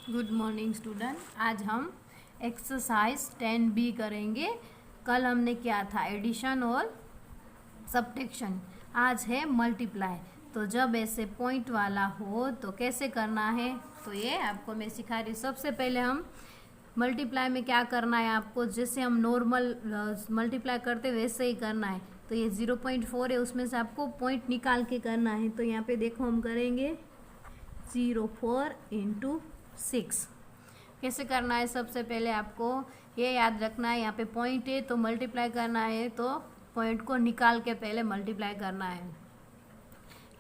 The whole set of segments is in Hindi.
Good morning student. आज हम एक्सरसाइज 10B करेंगे। कल हमने किया था एडिशन और सब्ट्रैक्शन, आज है मल्टीप्लाई। तो जब ऐसे पॉइंट वाला हो तो कैसे करना है, तो ये आपको मैं सिखा रही हूँ। सबसे पहले हम मल्टीप्लाई में क्या करना है, आपको जैसे हम नॉर्मल मल्टीप्लाई करते वैसे ही करना है। तो ये 0.4 है, उसमें से आपको पॉइंट निकाल के करना है। तो यहाँ पे देखो हम करेंगे 0.4 × 6। कैसे करना है, सबसे पहले आपको ये याद रखना है, यहाँ पे पॉइंट है तो मल्टीप्लाई करना है, तो पॉइंट को निकाल के पहले मल्टीप्लाई करना है।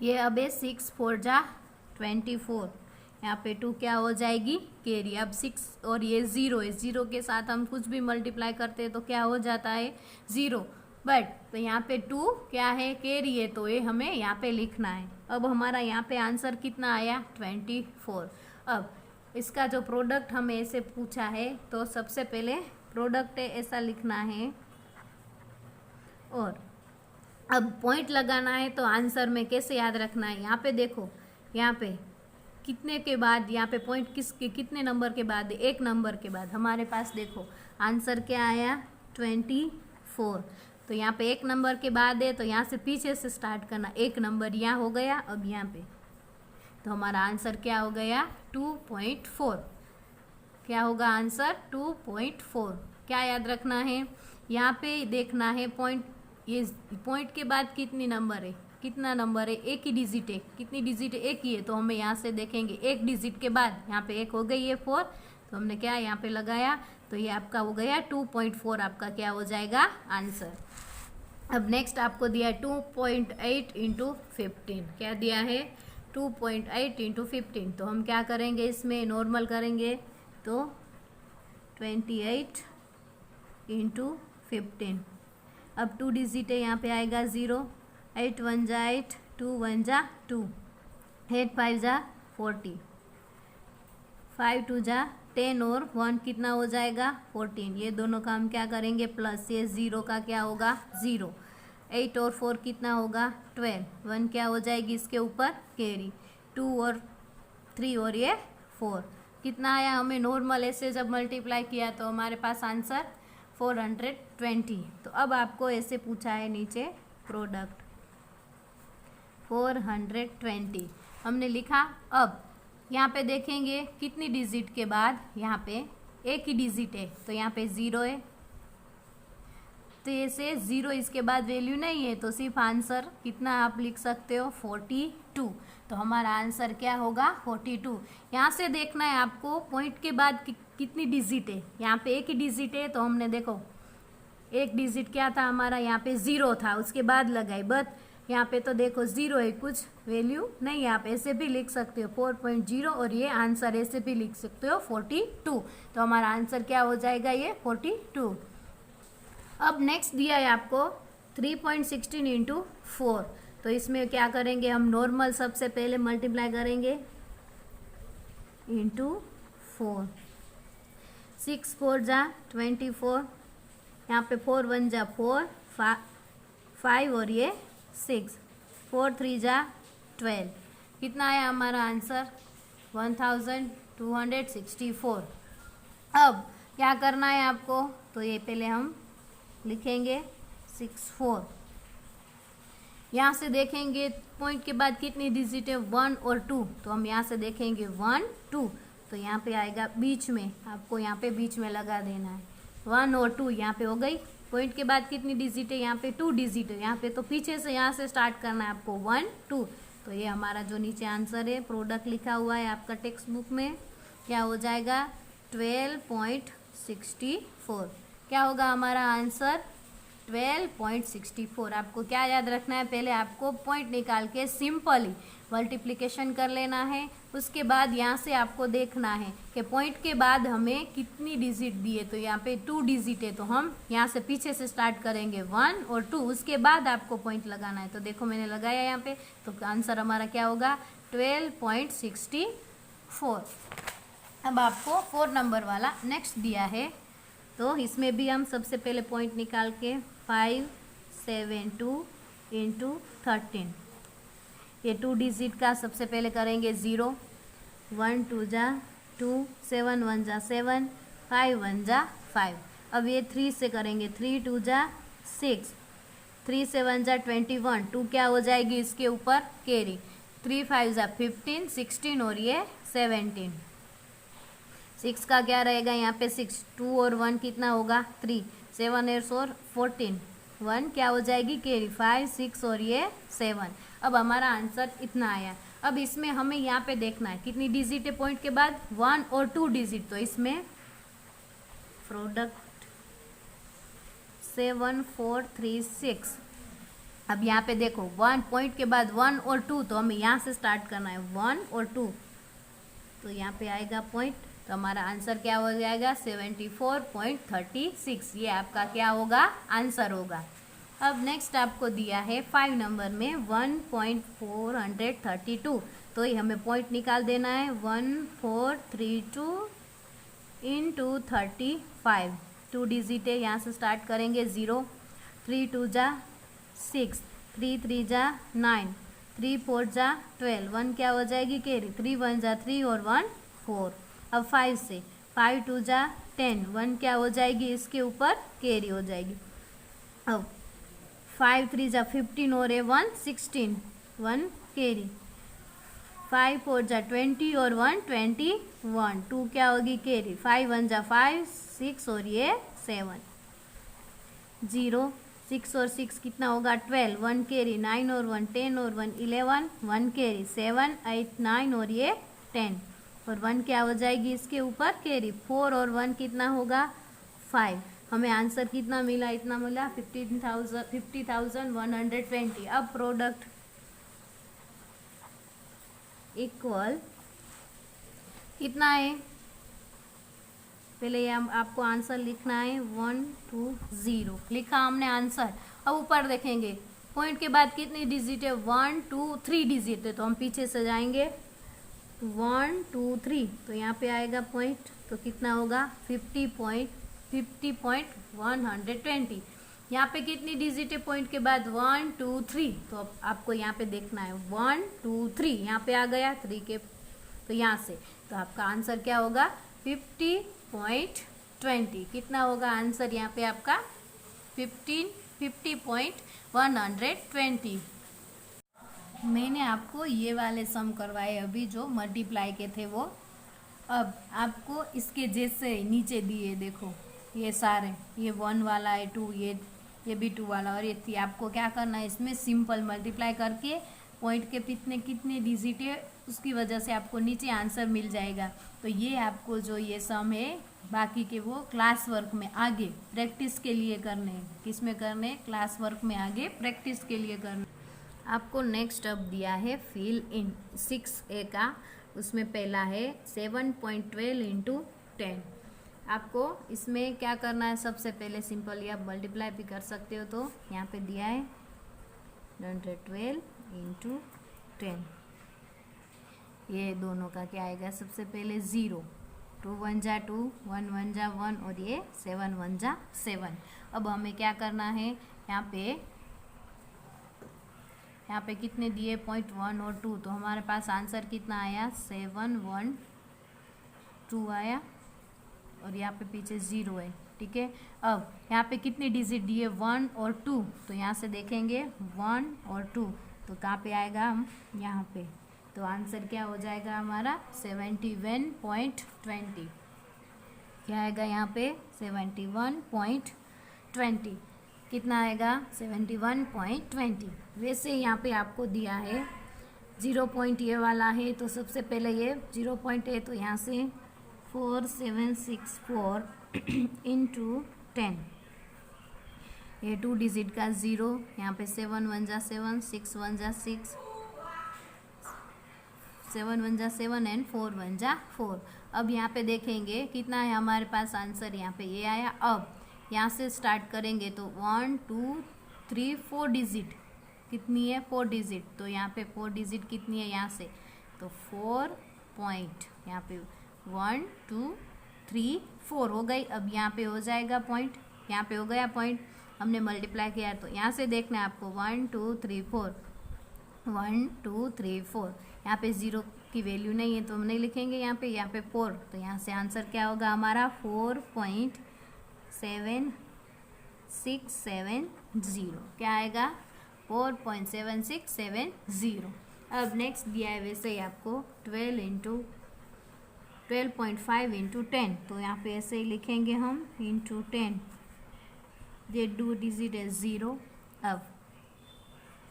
ये अब है 6 4 जा 24, यहाँ पे 2 क्या हो जाएगी कैरी। अब 6 और ये 0 है, 0 के साथ हम कुछ भी मल्टीप्लाई करते हैं तो क्या हो जाता है 0, बट तो यहाँ पे 2 क्या है कैरी है, तो ये हमें यहाँ पे लिखना है। अब हमारा यहाँ पे आंसर कितना आया 24। अब इसका जो प्रोडक्ट हमें ऐसे पूछा है, तो सबसे पहले प्रोडक्ट है ऐसा लिखना है, और अब पॉइंट लगाना है। तो आंसर में कैसे याद रखना है, यहाँ पे देखो, यहाँ पे कितने के बाद, यहाँ पे पॉइंट किसके कितने नंबर के बाद, एक नंबर के बाद। हमारे पास देखो आंसर क्या आया 24। तो यहाँ पे एक नंबर के बाद है, तो यहाँ से पीछे से स्टार्ट करना, एक नंबर यहाँ हो गया। अब यहाँ पे तो हमारा आंसर क्या हो गया 2.4। क्या होगा आंसर 2.4। क्या याद रखना है, यहाँ पे देखना है पॉइंट, ये पॉइंट के बाद कितनी नंबर है, कितना नंबर है, एक ही डिजिट है। कितनी डिजिट है, एक ही है। तो हमें यहाँ से देखेंगे एक डिजिट के बाद, यहाँ पे एक हो गई है 4, तो हमने क्या यहाँ पे लगाया, तो ये आपका हो गया 2.4, आपका क्या हो जाएगा आंसर। अब नेक्स्ट आपको दिया है 2.8 × 15। क्या दिया है 2.8 × 15। तो हम क्या करेंगे, इसमें नॉर्मल करेंगे, तो 28 × 15। अब 2 डिजिट है, यहाँ पे आएगा 0, 8 1 जा 8, 2 1 जा 2, 8 5 जा 40, 5 2 जा 10 और 1 कितना हो जाएगा 14। ये दोनों का हम क्या करेंगे प्लस, ये 0 का क्या होगा 0, 8 और 4 कितना होगा 12, 1 क्या हो जाएगी इसके ऊपर कैरी, 2 और 3 और ये 4 कितना आया। हमें नॉर्मल ऐसे जब मल्टीप्लाई किया तो हमारे पास आंसर 420। तो अब आपको ऐसे पूछा है नीचे प्रोडक्ट 420 हमने लिखा। अब यहाँ पे देखेंगे कितनी डिजिट के बाद, यहाँ पे एक ही डिजिट है, तो यहाँ पे 0 है, तो ऐसे 0 इसके बाद वैल्यू नहीं है, तो सिर्फ आंसर कितना आप लिख सकते हो 42। तो हमारा आंसर क्या होगा 42। यहाँ से देखना है आपको पॉइंट के बाद कितनी डिजिट है। यहाँ पे एक ही डिजिट है, तो हमने देखो एक डिजिट क्या था हमारा, यहाँ पे 0 था, उसके बाद लगाई, बट यहाँ पे तो देखो 0 है, कुछ वैल्यू नहीं है। आप ऐसे भी लिख सकते हो 4.0, और ये आंसर ऐसे भी लिख सकते हो 42। तो हमारा आंसर क्या हो जाएगा ये 42। अब नेक्स्ट दिया है आपको 3.16 × 4। तो इसमें क्या करेंगे हम, नॉर्मल सबसे पहले मल्टीप्लाई करेंगे × 4, 6 4 जा 24, यहाँ पे 4 1 जा 4, 5 और ये 6, 4 3 जा 12, कितना आया हमारा आंसर 1264। अब क्या करना है आपको, तो ये पहले हम लिखेंगे 64। यहाँ से देखेंगे पॉइंट के बाद कितनी डिजिट है 1 और 2, तो हम यहाँ से देखेंगे 1 2, तो यहाँ पे आएगा बीच में, आपको यहाँ पे बीच में लगा देना है 1 और 2, यहाँ पे हो गई। पॉइंट के बाद कितनी डिजिट है, यहाँ पे 2 डिजिट है, यहाँ पे तो पीछे से यहाँ से स्टार्ट करना है आपको 1 2। तो ये हमारा जो नीचे आंसर है प्रोडक्ट लिखा हुआ है आपका टेक्स्ट बुक में, क्या हो जाएगा 12.64। क्या होगा हमारा आंसर 12.64। आपको क्या याद रखना है, पहले आपको पॉइंट निकाल के सिंपली मल्टीप्लिकेशन कर लेना है। उसके बाद यहाँ से आपको देखना है कि पॉइंट के बाद हमें कितनी डिजिट दी है, तो यहाँ पे 2 डिजिट है, तो हम यहाँ से पीछे से स्टार्ट करेंगे 1 और 2, उसके बाद आपको पॉइंट लगाना है। तो देखो मैंने लगाया यहाँ पे, तो आंसर हमारा क्या होगा 12.64। अब आपको 4 नंबर वाला नेक्स्ट दिया है, तो इसमें भी हम सबसे पहले पॉइंट निकाल के 572 × 13, ये 2 डिजिट का सबसे पहले करेंगे 0, 1 2 जा 2, 7 1 जा 7, 5 1 जा 5। अब ये 3 से करेंगे, 3 2 जा 6, 3 7 जा 21, 2 क्या हो जाएगी इसके ऊपर कैरी, 3 5 जा 15, 16 और ये 17। 6 का क्या रहेगा यहाँ पे 6, 2 और 1 कितना होगा 3, 7 8 और 14, 1 क्या हो जाएगी कैरी, 5 6 और ये 7। अब हमारा आंसर इतना आया। अब इसमें हमें यहाँ पे देखना है कितनी डिजिट है पॉइंट के बाद, 1 और 2 डिजिट। तो इसमें प्रोडक्ट 7 4 3 6। अब यहाँ पे देखो 1 पॉइंट के बाद 1 और 2, तो हमें यहाँ से स्टार्ट करना है 1 और 2, तो यहाँ पे आएगा पॉइंट, तो हमारा आंसर क्या हो जाएगा 74.36। ये आपका क्या होगा आंसर होगा। अब नेक्स्ट आपको दिया है 5 नंबर में 1.432, तो ये हमें पॉइंट निकाल देना है 1432 इंटू 35, 2 डिजिट है, यहाँ से स्टार्ट करेंगे 0, 3 2 जा 6, 3 3 जा 9, 3 4 जा 12, 1 क्या हो जाएगी कैरी, 3 1 जा 3 और 1 4। अब 5 से 5 2 जा 10, 1 क्या हो जाएगी इसके ऊपर कैरी हो जाएगी। अब 5 3 जा 15 और 1 16, 1 कैरी, 5 4 जा 20 और 1 21, 2 क्या होगी कैरी, 5 1 जा 5 6 और ये 7, 0 6 और 6 कितना होगा 12, 1 कैरी, 9 और 1 10 और 1 11, 1 कैरी, 7 8 9 और ये 10, और 1 क्या हो जाएगी इसके ऊपर कैरी, 4 और 1 कितना होगा 5। हमें आंसर कितना मिला, इतना मिला 50,120। अब प्रोडक्ट इक्वल कितना है, पहले ये आपको आंसर लिखना है 120, लिखा हमने आंसर। अब ऊपर देखेंगे पॉइंट के बाद कितनी डिजिट है, 1 2 3 डिजिट है, तो हम पीछे से जाएंगे 1 2 3, तो यहाँ पे आएगा पॉइंट, तो कितना होगा 50.120। यहाँ पे कितनी डिजिट है पॉइंट के बाद 1 2 3, तो अब आपको यहाँ पे देखना है 1 2 3, यहाँ पे आ गया 3 के, तो यहाँ से तो आपका आंसर क्या होगा 50.20। कितना होगा आंसर यहाँ पे आपका 50.120। मैंने आपको ये वाले सम करवाए अभी जो मल्टीप्लाई के थे वो। अब आपको इसके जैसे नीचे दिए देखो ये सारे, ये 1 वाला है, 2 ये भी 2 वाला और ये 3। आपको क्या करना है इसमें सिंपल मल्टीप्लाई करके पॉइंट के कितने डिजिट है उसकी वजह से आपको नीचे आंसर मिल जाएगा। तो ये आपको जो ये सम है बाकी के वो क्लास वर्क में आगे प्रैक्टिस के लिए करने, किस में करने, क्लास वर्क में आगे प्रैक्टिस के लिए करने। आपको नेक्स्ट अब दिया है फिल इन 6A का, उसमें पहला है 7.12 इंटू 10। आपको इसमें क्या करना है, सबसे पहले सिंपल आप मल्टीप्लाई भी कर सकते हो, तो यहाँ पे दिया है 112 इंटू 10। ये दोनों का क्या आएगा, सबसे पहले 0, 2 1 जा 2, 1 1 जा 1 और ये 7 1 जा 7। अब हमें क्या करना है, यहाँ पे कितने दिए पॉइंट 1 और 2, तो हमारे पास आंसर कितना आया 7 1 2 आया और यहाँ पे पीछे 0 है, ठीक है। अब यहाँ पे कितने डिजिट दिए 1 और 2, तो यहाँ से देखेंगे 1 और 2, तो कहाँ पे आएगा हम यहाँ पे, तो आंसर क्या हो जाएगा हमारा 71.20। क्या आएगा यहाँ पे 71.20, कितना आएगा 71.20। वैसे यहाँ पे आपको दिया है 0 पॉइंट ये वाला है, तो सबसे पहले ये 0 पॉइंट है, तो यहाँ से 4764 इंटू 10, ये 2 डिजिट का 0, यहाँ पे 7 1 जा 7, 6 1 जा 6, 7 1 जा 7 एंड 4 1 जा 4। अब यहाँ पे देखेंगे कितना है हमारे पास आंसर, यहाँ पे ये आया। अब यहाँ से स्टार्ट करेंगे तो 1 2 3 4 डिजिट, कितनी है 4 डिजिट, तो यहाँ पे 4 डिजिट कितनी है यहाँ से, तो 4 पॉइंट, यहाँ पे 1 2 3 4 हो गई। अब यहाँ पे हो जाएगा पॉइंट, यहाँ पे हो गया पॉइंट, हमने मल्टीप्लाई किया, तो यहाँ से देखना है आपको 1 2 3 4, 1 2 3 4, यहाँ पे 0 की वैल्यू नहीं है तो हम नहीं लिखेंगे यहाँ पे 4, तो यहाँ से आंसर क्या होगा हमारा 4.7670, क्या आएगा 4.7670। अब नेक्स्ट दिया है वैसे ही आपको 12.5 इंटू 10, तो यहाँ पे ऐसे ही लिखेंगे हम इंटू 10, ये 2 डिजिट है 0। अब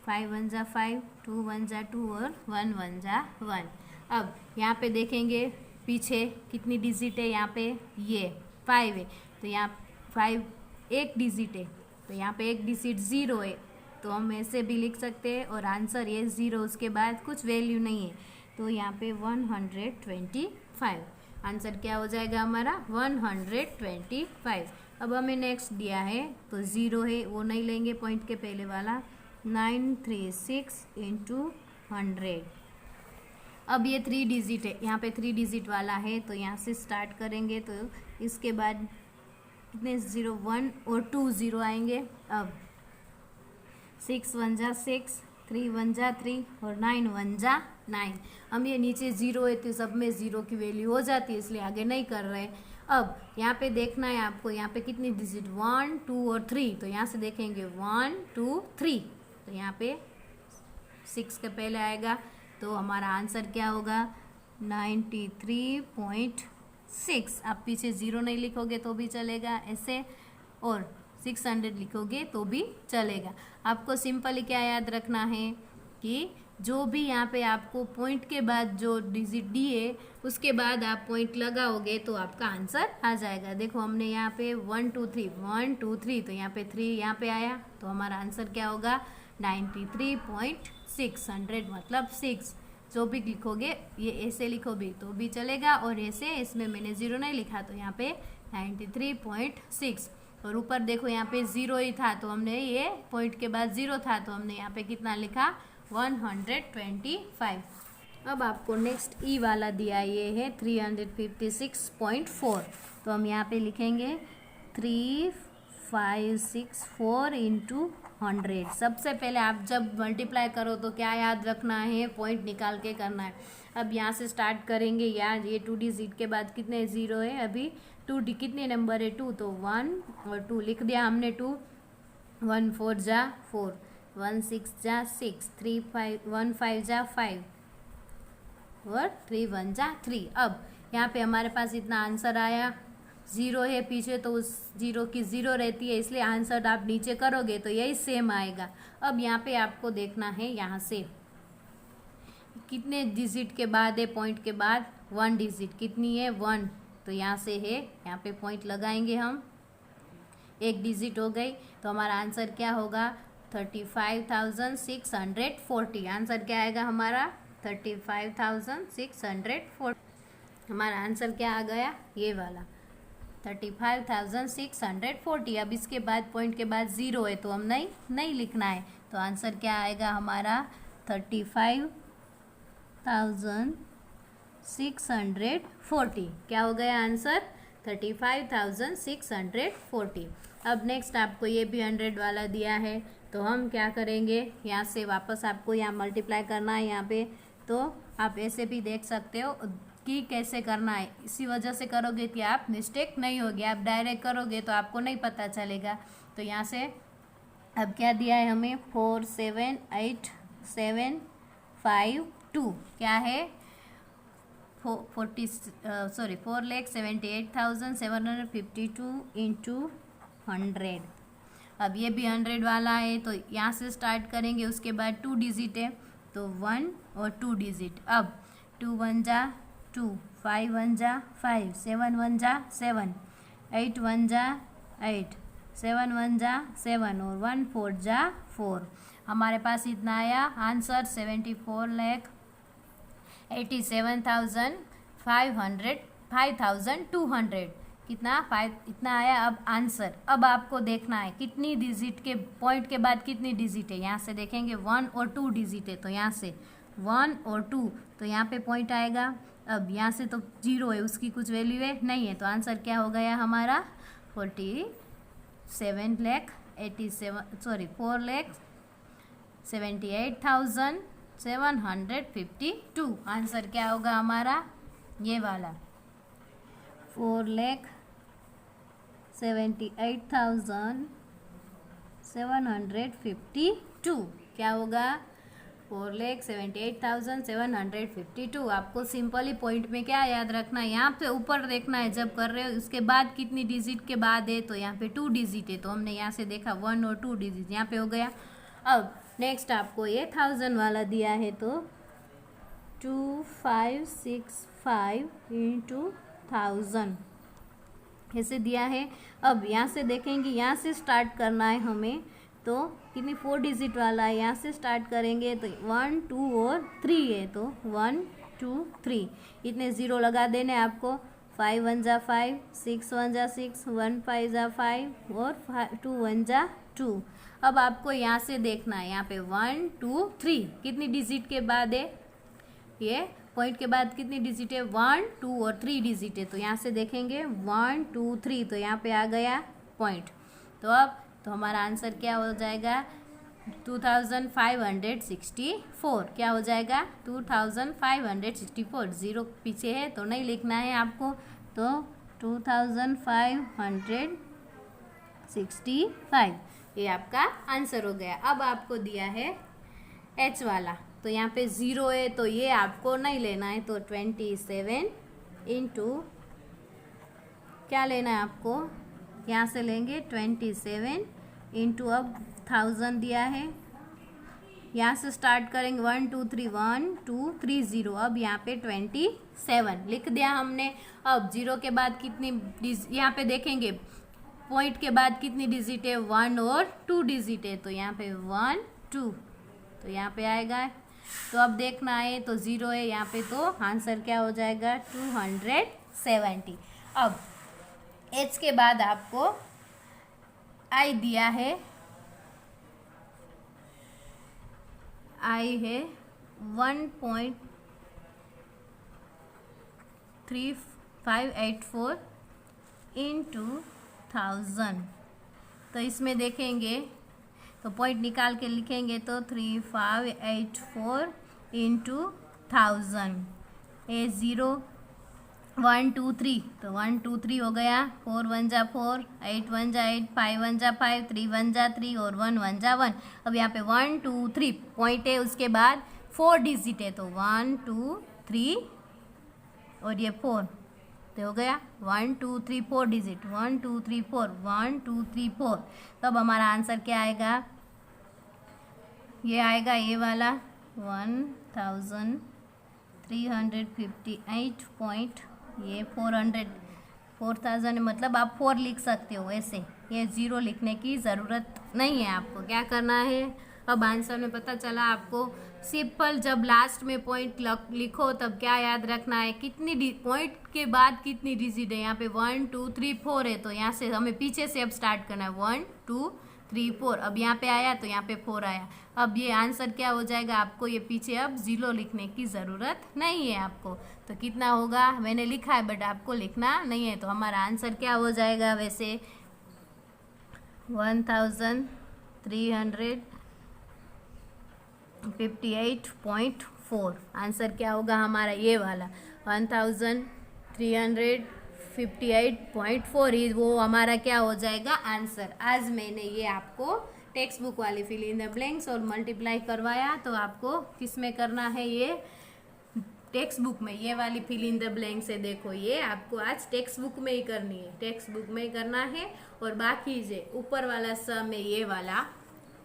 5 1 जा 5, 2 1 जा 2 और 1 1 जा 1। अब यहाँ पे देखेंगे पीछे कितनी डिजिट है, यहाँ पे ये 5 है, तो यहाँ 5 एक डिजिट है, तो यहाँ पे एक डिजिट 0 है, तो हम ऐसे भी लिख सकते हैं। और आंसर ये 0, उसके बाद कुछ वैल्यू नहीं है, तो यहाँ पे 125 आंसर क्या हो जाएगा हमारा 125। अब हमें नेक्स्ट दिया है तो 0 है, वो नहीं लेंगे पॉइंट के पहले वाला, 936 इंटू 100। अब ये 3 डिजिट है, यहाँ पे 3 डिजिट वाला है, तो यहाँ से स्टार्ट करेंगे, तो इसके बाद कितने 0 1 और 2 0 आएंगे। अब 6 1 जा 6, 3 1 जा 3 और 9 1 जा 9। हम ये नीचे 0 है तो सब में 0 की वैल्यू हो जाती है, इसलिए आगे नहीं कर रहे। अब यहाँ पे देखना है आपको, यहाँ पे कितनी डिजिट 1 2 और 3, तो यहाँ से देखेंगे 1 2 3, तो यहाँ पे 6 के पहले आएगा, तो हमारा आंसर क्या होगा 93.6। आप पीछे 0 नहीं लिखोगे तो भी चलेगा ऐसे, और 600 लिखोगे तो भी चलेगा। आपको सिंपली क्या याद रखना है कि जो भी यहाँ पे आपको पॉइंट के बाद जो डिजिट दी है उसके बाद आप पॉइंट लगाओगे तो आपका आंसर आ जाएगा। देखो हमने यहाँ पे 1 2 3 1 2 3, तो यहाँ पे 3 यहाँ पे आया, तो हमारा आंसर क्या होगा 93.600, मतलब 6। जो भी लिखोगे ये ऐसे लिखो भी तो भी चलेगा, और ऐसे इसमें मैंने 0 नहीं लिखा, तो यहाँ पे 93.6। और ऊपर देखो यहाँ पे 0 ही था, तो हमने ये पॉइंट के बाद 0 था, तो हमने यहाँ पे कितना लिखा 125। अब आपको नेक्स्ट ई वाला दिया ये है 356.4, तो हम यहाँ पे लिखेंगे 3564 इंटू 100। सबसे पहले आप जब मल्टीप्लाई करो तो क्या याद रखना है, पॉइंट निकाल के करना है। अब यहाँ से स्टार्ट करेंगे, यार ये 2 डिजिट के बाद कितने 0 है, अभी 2 कितने नंबर है 2, तो 1 और 2 लिख दिया हमने 2, 1 4 जा 4, 1 6 जा 6, 3 5 1 5 जा 5 और 3 1 जा 3। अब यहाँ पे हमारे पास इतना आंसर आया, 0 है पीछे तो उस 0 की 0 रहती है, इसलिए आंसर आप नीचे करोगे तो यही सेम आएगा। अब यहाँ पे आपको देखना है यहाँ से कितने डिजिट के बाद है, पॉइंट के बाद 1 डिजिट कितनी है 1, तो यहाँ से है, यहाँ पे पॉइंट लगाएंगे हम, 1 डिजिट हो गई, तो हमारा आंसर क्या होगा 35,640। आंसर क्या आएगा हमारा 35,640। हमारा आंसर क्या आ गया ये वाला 35,640। अब इसके बाद पॉइंट के बाद 0 है तो हम नहीं लिखना है, तो आंसर क्या आएगा हमारा 35,640। क्या हो गया आंसर 35,640। अब नेक्स्ट आपको ये भी 100 वाला दिया है, तो हम क्या करेंगे, यहाँ से वापस आपको यहाँ मल्टीप्लाई करना है यहाँ पे, तो आप ऐसे भी देख सकते हो कि कैसे करना है। इसी वजह से करोगे कि आप मिस्टेक नहीं होगी, आप डायरेक्ट करोगे तो आपको नहीं पता चलेगा। तो यहाँ से अब क्या दिया है हमें 4,78,752, क्या है 4,78,752 इंटू 100। अब ये भी 100 वाला है, तो यहाँ से स्टार्ट करेंगे, उसके बाद 2 डिजिट है तो 1 और 2 डिजिट। अब 2 1 जा 2, 5 1 जा 5, 7 1 जा 7, 8 1 जा 8, 7 1 जा 7 और 1 4 जा 4। हमारे पास इतना आया आंसर 5,200 कितना 5 इतना आया। अब आंसर, अब आपको देखना है कितनी डिजिट के पॉइंट के बाद कितनी डिजिट है, यहाँ से देखेंगे 1 और 2 डिजिट है, तो यहाँ से 1 और 2, तो यहाँ पे पॉइंट आएगा। अब यहाँ से तो 0 है, उसकी कुछ वैल्यू है नहीं है, तो आंसर क्या हो गया हमारा 4,78,780 752। आंसर क्या होगा हमारा ये वाला 4,78,752। क्या होगा 4,78,752। आपको सिंपली पॉइंट में क्या याद रखना है, यहाँ पे ऊपर देखना है जब कर रहे हो, उसके बाद कितनी डिजिट के बाद है, तो यहाँ पे 2 डिजिट है, तो हमने यहाँ से देखा 1 और 2 डिजिट यहाँ पे हो गया। अब नेक्स्ट आपको ये 1000 वाला दिया है, तो 2565 × 1000 ऐसे दिया है। अब यहाँ से देखेंगे, यहाँ से स्टार्ट करना है हमें, तो कितनी 4 डिजिट वाला है, यहाँ से स्टार्ट करेंगे तो 1 2 और 3 है, तो 1 2 3 इतने ज़ीरो लगा देने आपको। 5 1 जा 5, 6 1 जा 6, 1 5 जा 5 और 2 1 जा 2। अब आपको यहाँ से देखना है, यहाँ पे 1 2 3 कितनी डिजिट के बाद है, ये पॉइंट के बाद कितनी डिजिट है, 1 2 और 3 डिजिट है, तो यहाँ से देखेंगे 1 2 3, तो यहाँ पे आ गया पॉइंट। तो अब तो हमारा आंसर क्या हो जाएगा 2564। क्या हो जाएगा 2564। ज़ीरो पीछे है तो नहीं लिखना है आपको, तो 2565 ये आपका आंसर हो गया। अब आपको दिया है एच वाला, तो यहाँ पे ज़ीरो है तो ये आपको नहीं लेना है, तो 27 इंटू क्या लेना है आपको, यहाँ से लेंगे 27 इंटू अब 1000 दिया है, यहाँ से स्टार्ट करेंगे 1 2 3 1 2 3 0। अब यहाँ पे 27 लिख दिया हमने। अब जीरो के बाद कितनी यहाँ पे देखेंगे, पॉइंट के बाद कितनी डिजिट है, 1 और 2 डिजिट है, तो यहाँ पे 1 2, तो यहाँ पे आएगा। तो अब देखना है तो ज़ीरो है यहाँ पे, तो आंसर क्या हो जाएगा 270। अब एच के बाद आपको आई दिया है, आई है 1.3584 इंटू 1000। तो इसमें देखेंगे तो पॉइंट निकाल के लिखेंगे, तो 3584 इंटू 1000, ए 0 1 2 3, तो 1 2 3 हो गया, 4 1 जा 4, 8 1 जा 8, 5 1 जा 5, 3 1 जा 3 और 1 1 जा 1। अब यहाँ पे 1 2 3 पॉइंट है, उसके बाद 4 डिजिट है, तो 1 2 3 और ये 4, तो हो गया 1 2 3 4 डिजिट, 1 2 3 4 1 2 3 4। तो अब हमारा आंसर क्या आएगा, ये आएगा ये वाला 1358 पॉइंट, ये 4000 मतलब आप 4 लिख सकते हो ऐसे, ये ज़ीरो लिखने की ज़रूरत नहीं है आपको। क्या करना है, अब आंसर में पता चला आपको, सिंपल जब लास्ट में पॉइंट लिखो तब क्या याद रखना है, कितनी पॉइंट के बाद कितनी डिजिट है, यहाँ पे 1 2 3 4 है, तो यहाँ से हमें पीछे से अब स्टार्ट करना है 1 2 3 4। अब यहाँ पे आया तो यहाँ पे 4 आया। अब ये आंसर क्या हो जाएगा, आपको ये पीछे अब ज़ीरो लिखने की ज़रूरत नहीं है आपको। तो कितना होगा मैंने लिखा है बट आपको लिखना नहीं है, तो हमारा आंसर क्या हो जाएगा वैसे 1358.4। आंसर क्या होगा हमारा ये वाला 1358.4 वो हमारा क्या हो जाएगा आंसर। आज मैंने ये आपको टेक्स्ट बुक वाली फिल इन द ब्लैंक्स और मल्टीप्लाई करवाया, तो आपको किस में करना है, ये टेक्स्ट बुक में ये वाली फिल इन द ब्लैंक्स है। देखो ये आपको आज टेक्स्ट बुक में ही करनी है, टेक्स्ट बुक में ही करना है। और बाकी जो ऊपर वाला सम है ये वाला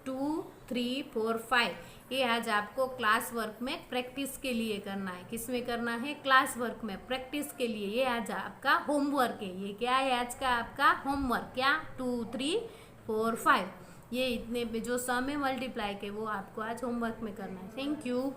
2 3 4 5 ये आज आपको क्लास वर्क में प्रैक्टिस के लिए करना है। किस में करना है, क्लास वर्क में प्रैक्टिस के लिए। ये आज आपका होमवर्क है। ये क्या है आज का आपका होमवर्क, क्या 2 3 4 5 ये इतने पे जो सम है मल्टीप्लाई के वो आपको आज होमवर्क में करना है। Thank you.